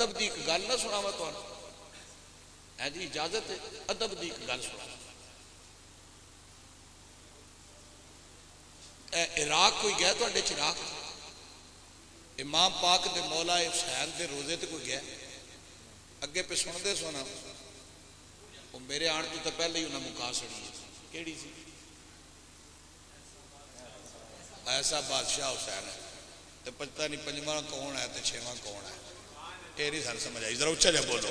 अदब की एक गल ना सुनावा तुहानू है जी, इजाजत है अदब की एक गल सुना। इराक कोई गया तुहाडे च? इराक इमाम पाक दे मौला हुसैन दे रोजे ते कोई गया? अगे पे सुनते सोना वो मेरे आने तो पहले ही उन्हें मुका छड़ी है। केड़ी सी? ऐसा बादशाह हुसैन है तो पता नहीं पंजवा कौन है तो छेवां कौन है, ये नहीं सानू समझ आई। जरा उच्चा जा बोलो।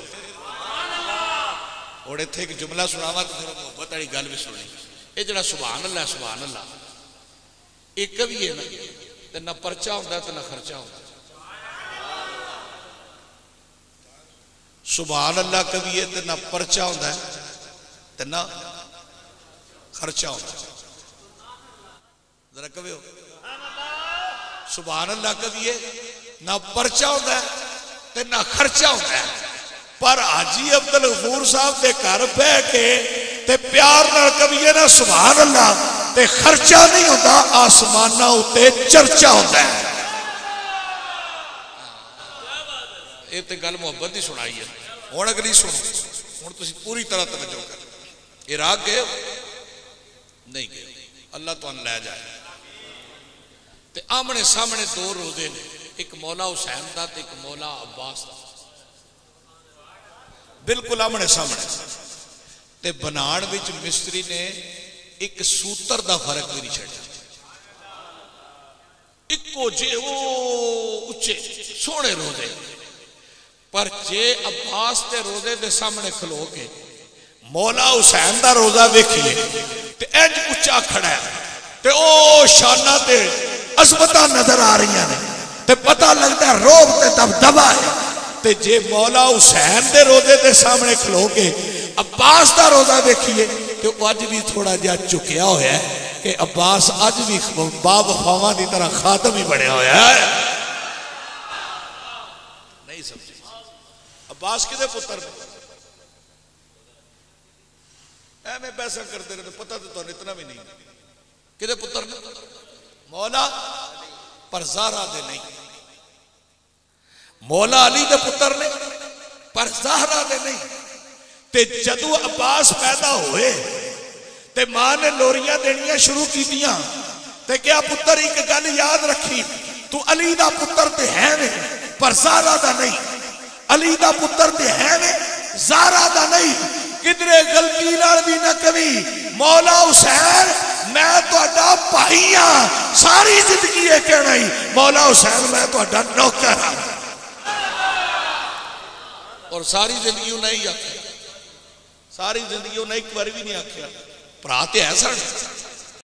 और इत्थे एक जुमला सुनावा तो फिर मोहब्बत वाली गल भी सुनी। ये जरा सुभान अल्लाह सुभान अल्लाह एक कवि है ना, तो ना परचा होंदा तो ना खर्चा होंदा। सुभान अल्लाह कवि है तो ना परचा होंदा है तो ना खर्चा होंदा। जरा कहो सुभान अल्लाह कवि है, ना परचा होंदा है ते ना खर्चा होंदा है। पर हाजी अब्दुल गफूर साहब के घर बह के ते प्यार नाल कविए ना सुभान अल्लाह ते खर्चा नहीं होता, आसमाना उत्ते चर्चा होता है। ये तो गल मुहब्बत की सुनाई है। हुण अगली सुनो, हुण तुसीं पूरी तरह तवज्जो कर। इराक गए नहीं गए, अल्लाह तुहानू लै जाए। ते आमने सामने दो रोजे ने, एक मौला हुसैन का ते एक मौला अब्बास का, बिल्कुल आमने सामने। ते बनाण विच मिस्त्री ने एक सूत्र का फर्क भी नहीं छड्या। इको जे वो उच्चे सोहने रोजे, पर जे अब्बास के रोजे के सामने खलो के मौला हुसैन का रोजा वेखिए ते इंज उच्चा खड़ा है ते ओ शाना ते अजमत नजर आ रही ने ते पता लगता है रोब ते दबदबा है। ते जे मौला हुसैन के रोजे के सामने खलो के अब्बास का रोजा वेखिए तो अज भी थोड़ा जिहा झुकिया होया है कि अब्बास अज भी बावफावां की तरह खातम ही बनया होया है। नहीं समझे? अब्बास किदे पुत्र ने? एवें पैसा करते रहे, पता तो तुहानू इतना भी नहीं। किदे पुत्र ने? मौला पर ज़हरा दे नहीं। मौला अली दे पुत्र ने पर ज़हरा दे नहीं। ते जदों अब्बास पैदा होए ते मां ने लोरियां देनियां शुरू कीतियां ते क्या पुत्र एक गल याद रखी, तू अली दा पुत्र ते है वे पर ज़हरा दा नहीं। अली दा पुत्र ते है वे ज़हरा दा नहीं। किधरे गलती नाल भी ना कभी मौला हुसैन मैं तुहाडा भाई हां, सारी जिंदगी ये कहना ही मौला हुसैन मैं तुहाडा नौकर हां। और सारी जिंदगी नहीं आख्या, सारी जिंदगी उन्हें एक बार भी नहीं आख्या भरा ते है सन।